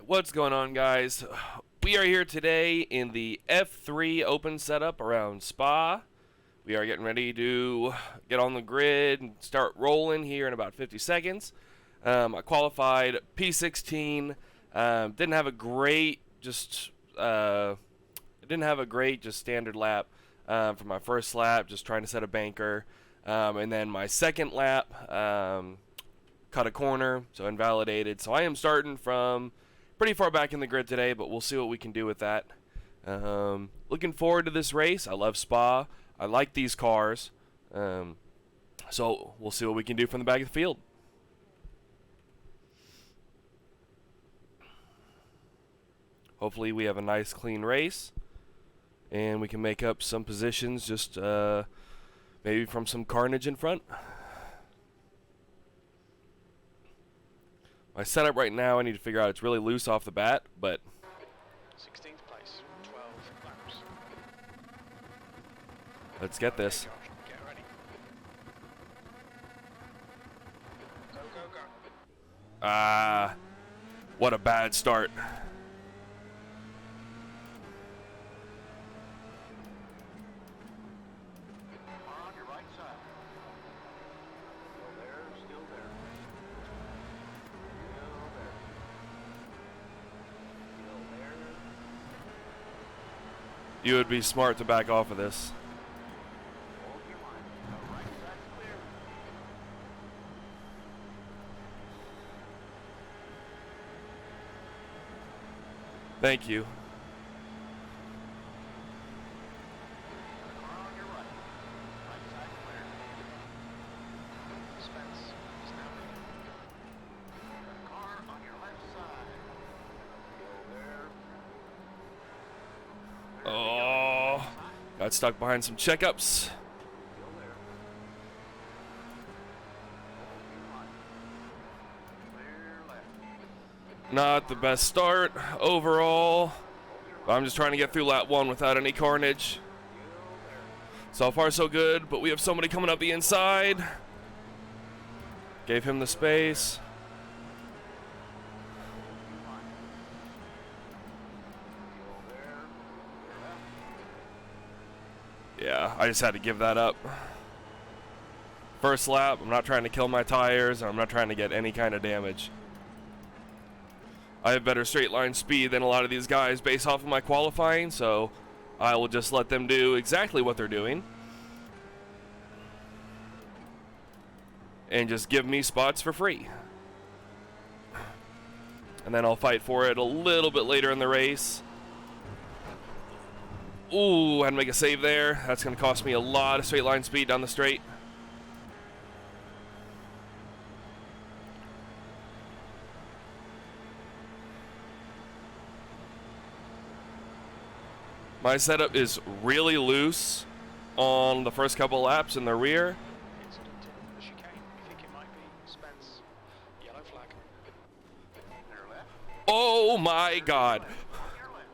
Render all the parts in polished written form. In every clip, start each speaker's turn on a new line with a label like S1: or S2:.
S1: What's going on, guys? We are here today in the F3 open setup around Spa. We are getting ready to get on the grid and start rolling here in about 50 seconds. I qualified P16. Didn't have a great just standard lap for my first lap, just trying to set a banker. And then my second lap, cut a corner, so invalidated. So I am starting from pretty far back in the grid today, but we'll see what we can do with that. Looking forward to this race. I love Spa. I like these cars. So we'll see what we can do from the back of the field. Hopefully we have a nice clean race and we can make up some positions just maybe from some carnage in front. My setup right now, I need to figure out, it's really loose off the bat, but
S2: 16th place, 12 laps.
S1: Let's get this.
S2: Get ready. Go, go, go.
S1: What a bad start.
S2: On your right side. Still there, still there. Still there. Still there.
S1: You would be smart to back off of this.
S2: Hold your line. The right side's clear.
S1: Thank you.
S2: Car on your right. Right side clear. Spence is now leading. Car on your left side. Still there.
S1: Oh, got stuck behind some checkups.
S2: Still there. Hold your line. Clear left.
S1: Not the best start overall. But I'm just trying to get through lap 1 without any carnage. So far so good, but we have somebody coming up the inside. Gave him the space. Yeah, I just had to give that up. First lap, I'm not trying to kill my tires, and I'm not trying to get any kind of damage. I have better straight line speed than a lot of these guys based off of my qualifying, so I will just let them do exactly what they're doing. And just give me spots for free. And then I'll fight for it a little bit later in the race. Ooh, had to make a save there. That's going to cost me a lot of straight line speed down the straight. My setup is really loose on the first couple laps in the rear.
S2: Incident in the chicane. You think it might be Spence? Yellow flag. Clear left.
S1: Oh my God.
S2: On your left.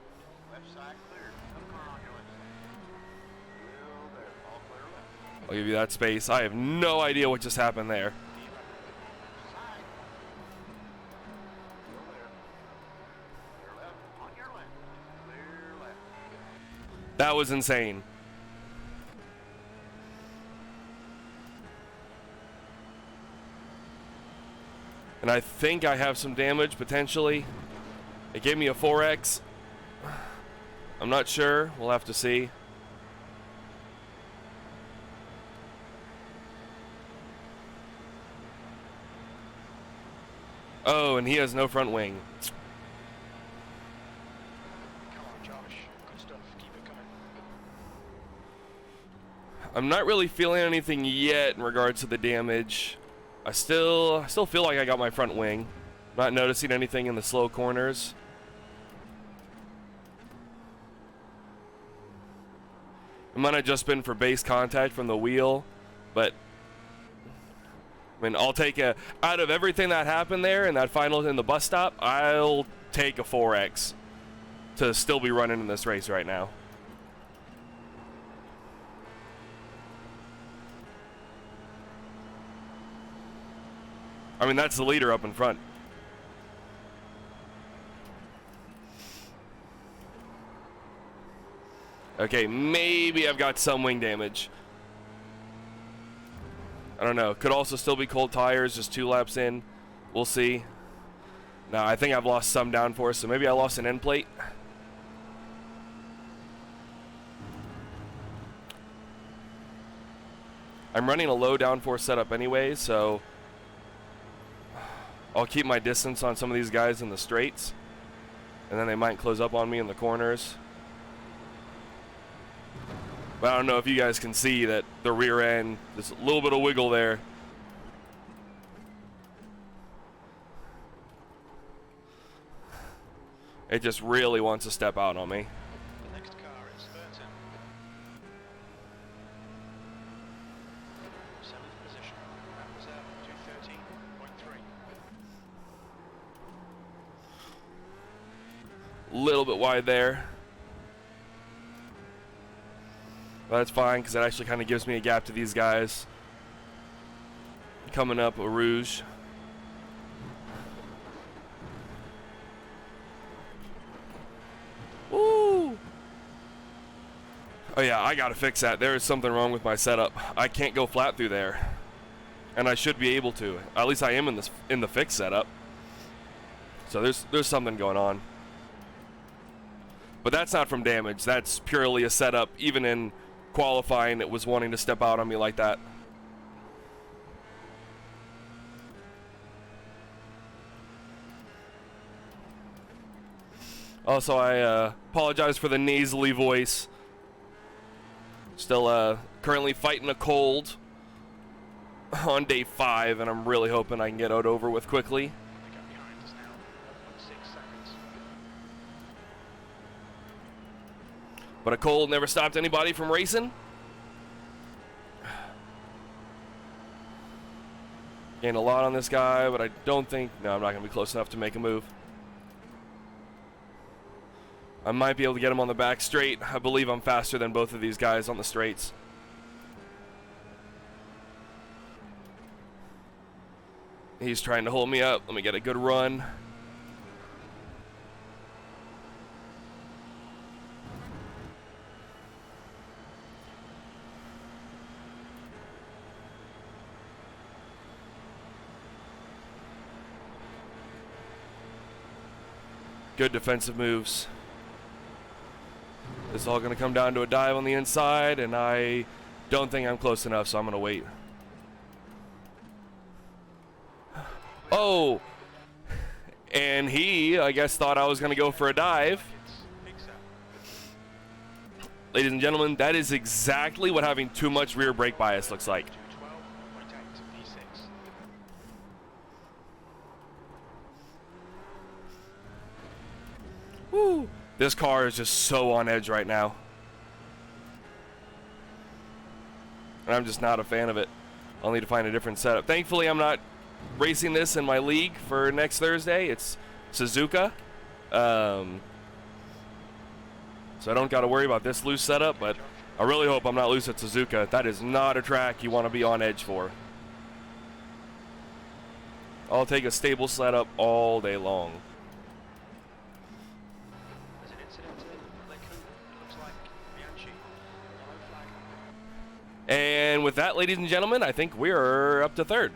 S2: Left side clear. No car on your left side. Still there. All clear left.
S1: I'll give you that space. I have no idea what just happened there.
S2: Side. Still there. Clear left. On your left. Clear left.
S1: That was insane. And I think I have some damage potentially. It gave me a 4X. I'm not sure. We'll have to see. Oh, and he has no front wing.
S2: Come on, Josh. Good stuff. Keep it coming.
S1: I'm not really feeling anything yet in regards to the damage. I still feel like I got my front wing. Not noticing anything in the slow corners. It might have just been for base contact from the wheel, but I mean, I'll take out of everything that happened there in that final in the bus stop, I'll take a 4X to still be running in this race right now. I mean, that's the leader up in front. Okay, maybe I've got some wing damage. I don't know. Could also still be cold tires, just 2 laps in. We'll see. No, I think I've lost some downforce, so maybe I lost an end plate. I'm running a low downforce setup anyway, so I'll keep my distance on some of these guys in the straights, and then they might close up on me in the corners. But I don't know if you guys can see that the rear end, there's a little bit of wiggle there. It just really wants to step out on me.
S2: The next car is Burton. 7th position. That was 213.3.
S1: Little bit wide there. But that's fine, because that actually kind of gives me a gap to these guys. Coming up, a Rouge. Woo! Oh yeah, I gotta fix that. There is something wrong with my setup. I can't go flat through there, and I should be able to. At least I am in the fixed setup. So there's something going on. But that's not from damage. That's purely a setup. Even in qualifying, it was wanting to step out on me like that. Also, I apologize for the nasally voice. Still currently fighting a cold on day 5, and I'm really hoping I can get it over with quickly.
S2: The gap behind us now, 1.6 seconds.
S1: But a cold never stopped anybody from racing. Gained a lot on this guy, but I don't think... No, I'm not going to be close enough to make a move. I might be able to get him on the back straight. I believe I'm faster than both of these guys on the straights. He's trying to hold me up. Let me get a good run. Good defensive moves. This is all going to come down to a dive on the inside, and I don't think I'm close enough, so I'm going to wait. Oh! And he, I guess, thought I was going to go for a dive. Ladies and gentlemen, that is exactly what having too much rear brake bias looks like.
S2: 212.8 V6.
S1: Woo! This car is just so on edge right now. And I'm just not a fan of it. I'll need to find a different setup. Thankfully, I'm not racing this in my league for next Thursday. It's Suzuka. So I don't got to worry about this loose setup, but I really hope I'm not loose at Suzuka. That is not a track you want to be on edge for. I'll take a stable setup all day long.
S2: There's an incident in Lake Hoon. It looks like Bianchi. Yellow flag.
S1: And with that, ladies and gentlemen, I think we're up to 3rd.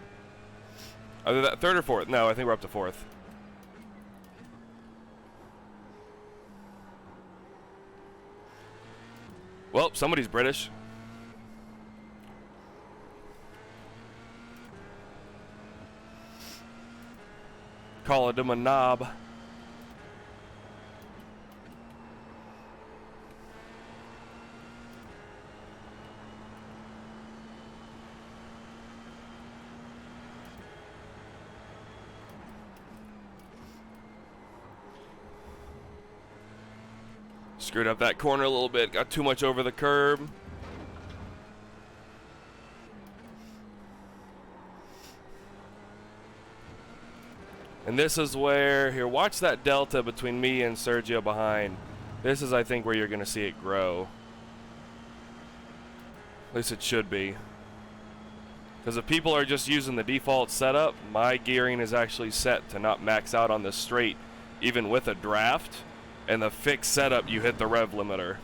S1: Either that 3rd or 4th. No, I think we're up to 4th. Well, somebody's British. Call it a knob. Screwed up that corner a little bit. Got too much over the curb. And this is where, here, watch that delta between me and Sergio behind. This is, I think, where you're going to see it grow. At least it should be. Because if people are just using the default setup, my gearing is actually set to not max out on this straight, even with a draft. And the fixed setup, you hit the rev limiter.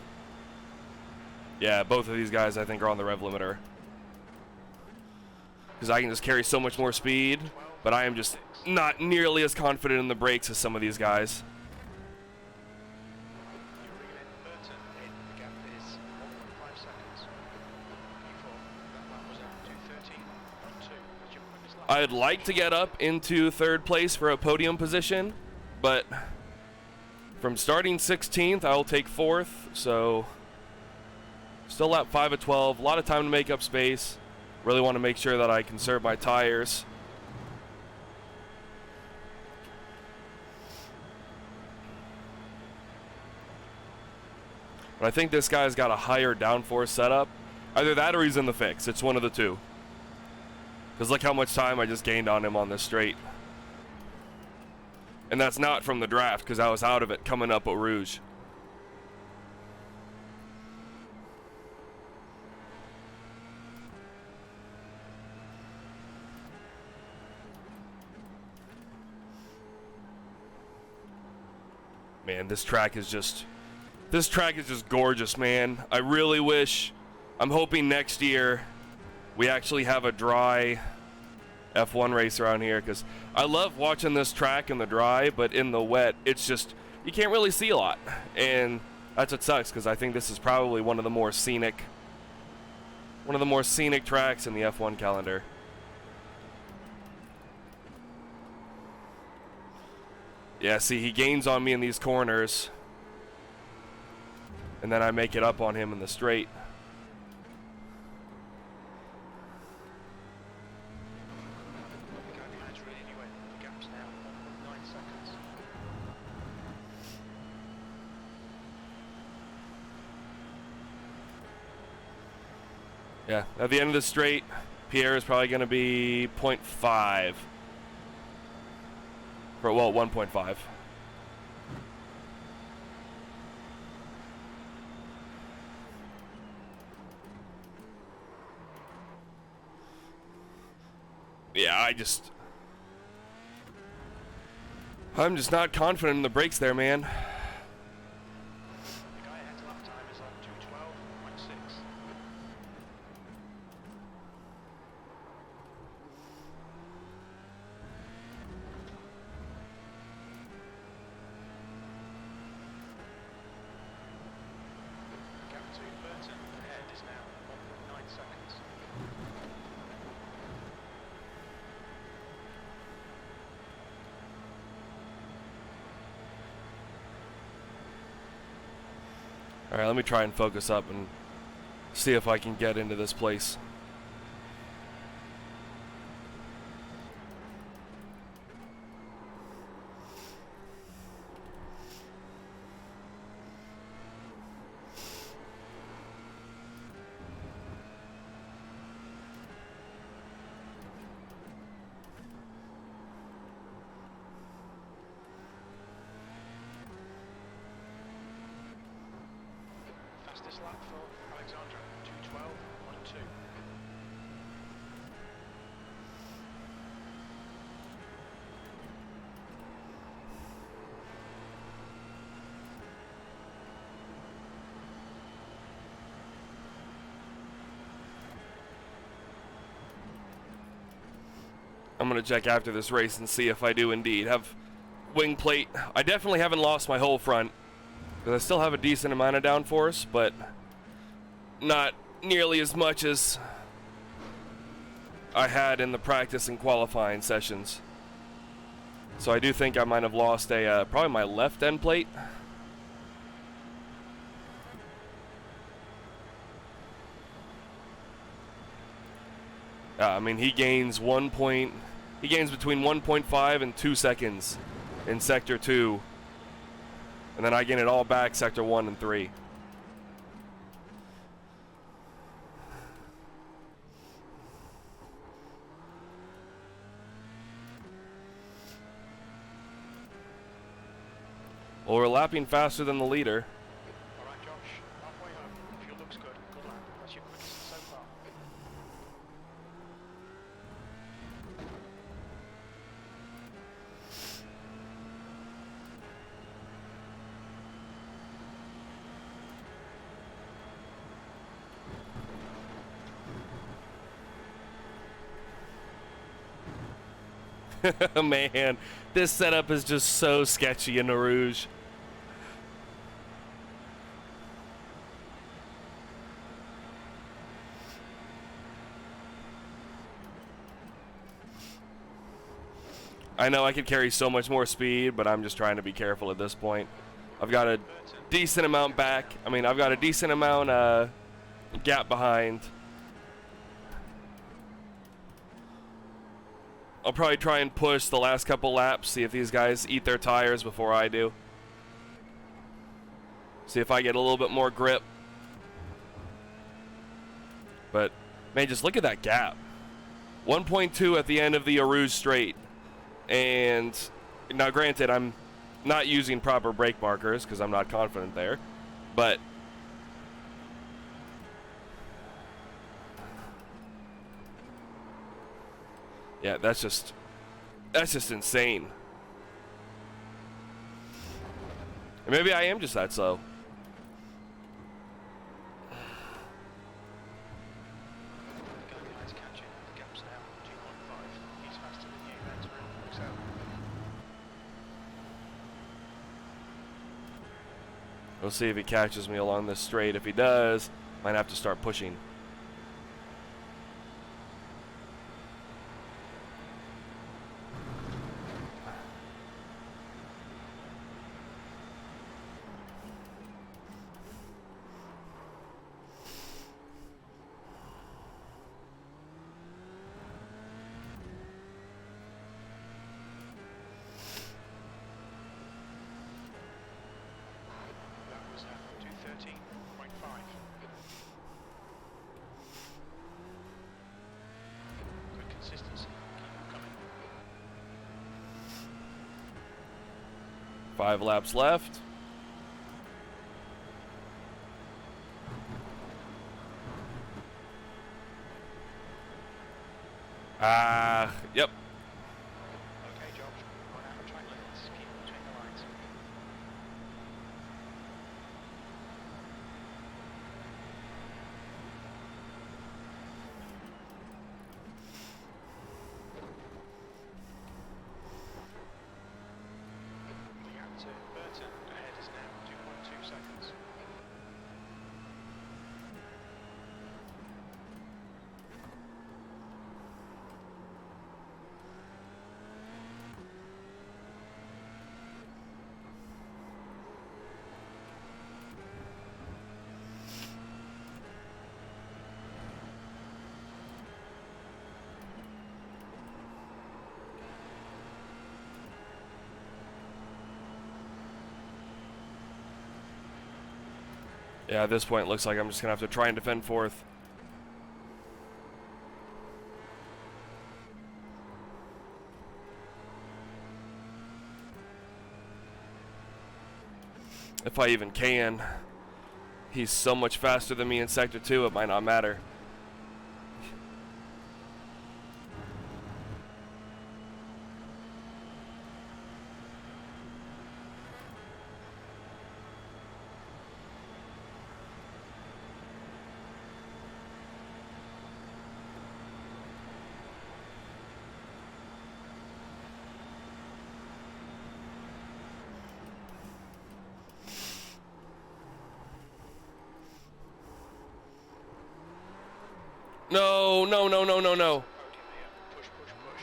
S1: Yeah, both of these guys I think are on the rev limiter. Because I can just carry so much more speed, but I am just not nearly as confident in the brakes as some of these guys.
S2: You're ringing in Burton in. The gap is 1.5 seconds. P4. That lap was at 2:13.2. That's your quickest lap.
S1: I'd like to get up into third place for a podium position, but from starting 16th, I'll take fourth, so still lap 5 of 12. A lot of time to make up space. Really want to make sure that I conserve my tires. But I think this guy's got a higher downforce setup. Either that or he's in the fix. It's one of the two. Because look how much time I just gained on him on this straight. And that's not from the draft, because I was out of it coming up Eau Rouge. Man, this track is just gorgeous, man. I really wish, I'm hoping next year we actually have a dry F1 race around here, because I love watching this track in the dry, but in the wet, it's just, you can't really see a lot. And that's what sucks, because I think this is probably one of the more scenic tracks in the F1 calendar. Yeah, see, he gains on me in these corners, and then I make it up on him in the straight.
S2: Can't be managed really anyway. The gap's now 1.9 seconds.
S1: Yeah, at the end of the straight, Pierre is probably going to be 0.5. Well, 1.5. Yeah, I'm just not confident in the brakes there, man.
S2: The guy ahead to lap time is on 2:12.6. Gap to Burton ahead is now 1.9 seconds.
S1: All right, let me try and focus up and see if I can get into this place.
S2: Fastest lap for Alexandra, 2:12.2.
S1: I'm going to check after this race and see if I do indeed have wing plate. I definitely haven't lost my whole front, because I still have a decent amount of downforce, but not nearly as much as I had in the practice and qualifying sessions. So I do think I might have lost probably my left end plate. I mean, he gains between 1.5 and 2 seconds in sector 2, and then I gain it all back sector 1 and 3. Well, we're lapping faster than the leader.
S2: All right, Josh, halfway home. Fuel looks good. Good lap. That's your quickest so far.
S1: Man, this setup is just so sketchy in Eau Rouge. I know I could carry so much more speed, but I'm just trying to be careful at this point. I've got a decent amount back. I mean, I've got a decent amount gap behind. I'll probably try and push the last couple laps, see if these guys eat their tires before I do. See if I get a little bit more grip. But, man, just look at that gap. 1.2 at the end of the Eau Rouge straight. And, now granted, I'm not using proper brake markers because I'm not confident there. But, yeah, that's just insane. And maybe I am just that slow. We'll see if he catches me along this straight. If he does, might have to start pushing.
S2: Consistency. Keep coming.
S1: 5 laps left. Yep.
S2: Okay, Josh. Going out of track limits. Keep between the lines. The gap to Burton ahead is now 2.2 seconds.
S1: Yeah, at this point, it looks like I'm just going to have to try and defend fourth. If I even can. He's so much faster than me in Sector 2, it might not matter. No, no, no, no, no, no.
S2: Push, push, push.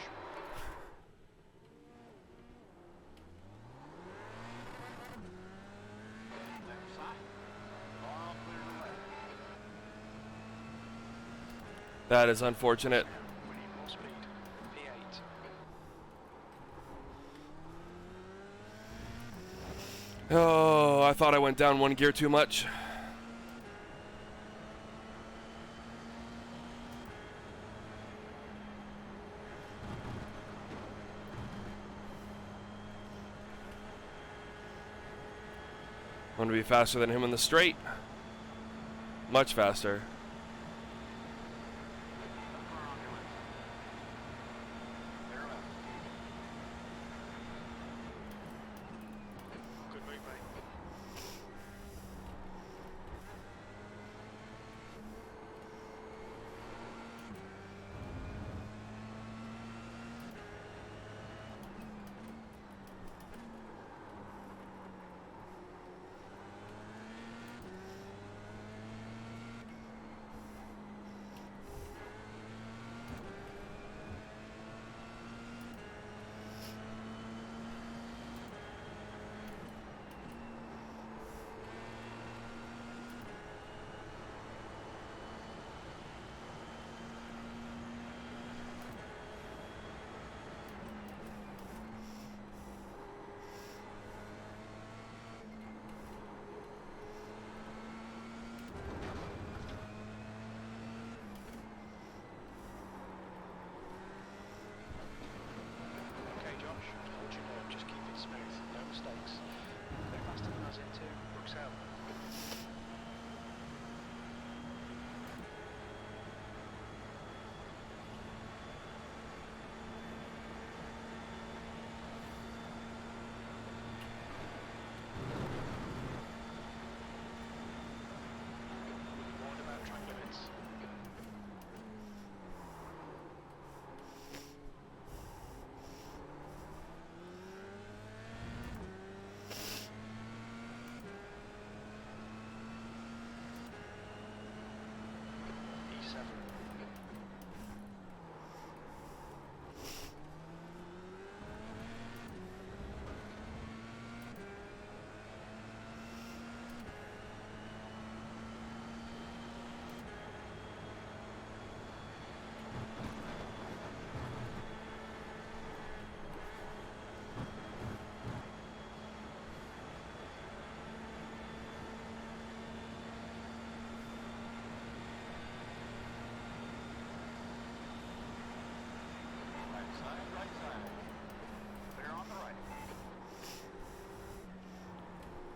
S1: That is unfortunate.
S2: We need more speed. P8.
S1: Oh, I thought I went down one gear too much. I'm going to be faster than him in the straight. Much faster.
S2: Good move, mate.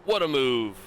S1: What a move.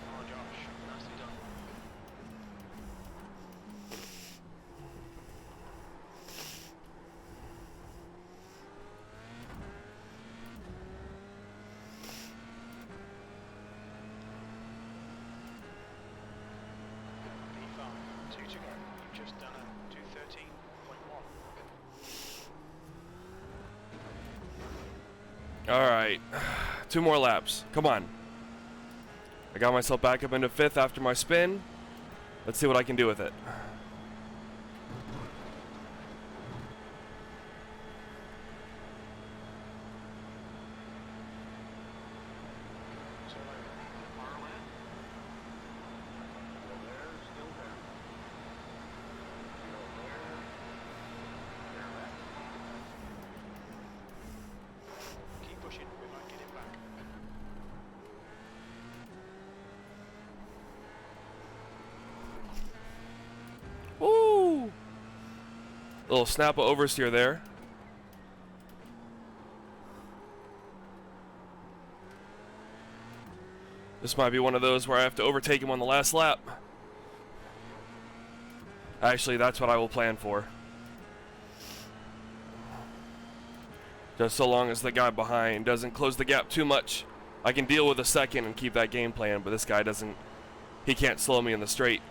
S2: Oh, Josh, nicely done. P5, 2 to go. You've just done a 2:13.1.
S1: All right, 2 more laps. Come on. I got myself back up into 5th after my spin. Let's see what I can do with it.
S2: So, Marlin. Still there, still there. Still there. They're back. Keep pushing, we might get him back.
S1: Woo! Little snap of oversteer there. This might be one of those where I have to overtake him on the last lap. Actually, that's what I will plan for. Just so long as the guy behind doesn't close the gap too much, I can deal with a second and keep that game plan, but this guy doesn't, he can't slow me in the straight.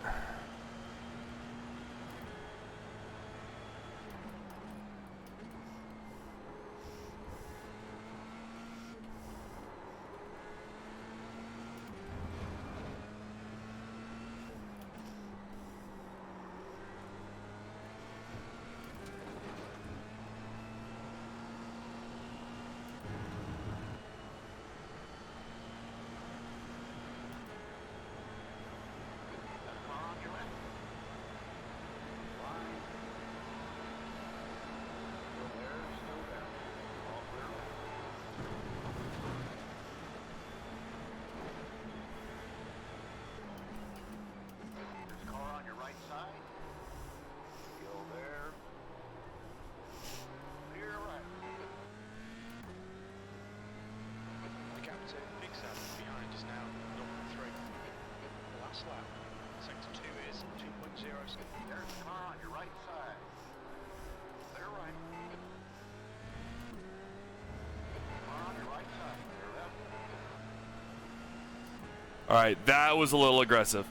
S1: All right, that was a little aggressive.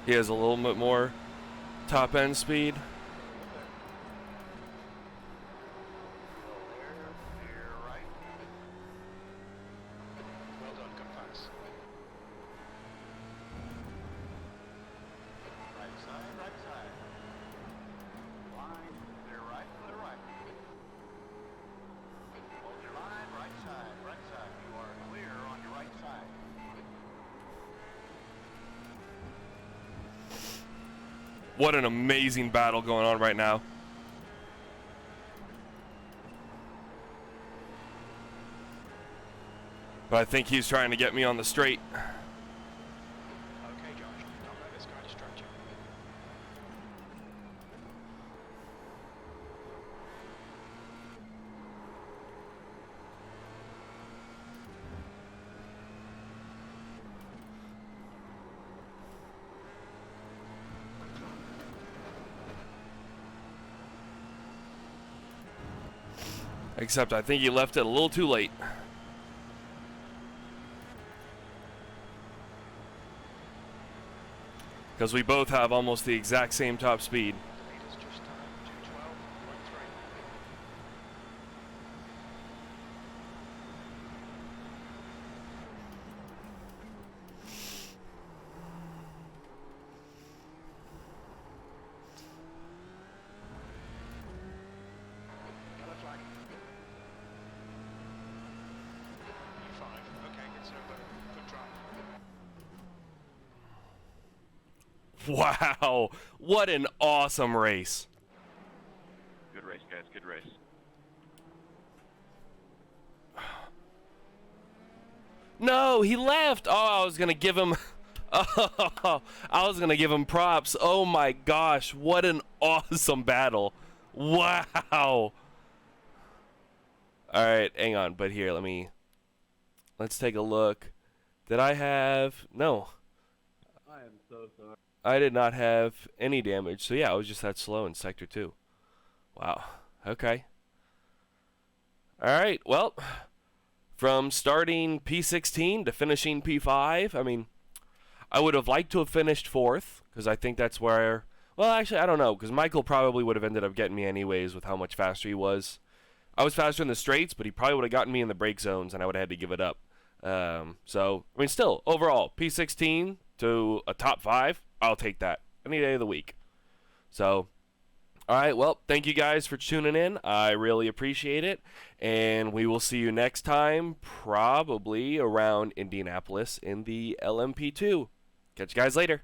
S1: He has a little bit more top end speed.
S2: Well done, good pass. Right side, right side. Line, clear right, clear right. Hold your line, right side, right side. You are clear on your right side.
S1: What an amazing battle going on right now. But I think he's trying to get me on the straight.
S2: Okay, Josh, don't let this guy distract you.
S1: Except I think he left it a little too late. Because we both have almost the exact same top speed.
S2: The leader's just 212.3. Yellow flag. E5. Okay, good serve. Good drive.
S1: Wow, what an awesome race.
S3: Good race, guys. Good race.
S1: No, he left. Oh, I was going to give him... Oh, I was going to give him props. Oh my gosh, what an awesome battle. Wow. All right, hang on. But here, let's take a look. Did I have... No.
S4: I am so sorry.
S1: I did not have any damage. So yeah, I was just that slow in Sector 2. Wow. Okay. Alright, well, from starting P16 to finishing P5, I mean, I would have liked to have finished 4th, because I think that's where... Well, actually, I don't know, because Michael probably would have ended up getting me anyways with how much faster he was. I was faster in the straights, but he probably would have gotten me in the brake zones, and I would have had to give it up. So, I mean, still, overall, P16 to a top 5, I'll take that any day of the week. So, all right, well, thank you guys for tuning in. I really appreciate it, and we will see you next time, probably around Indianapolis in the LMP2. Catch you guys later.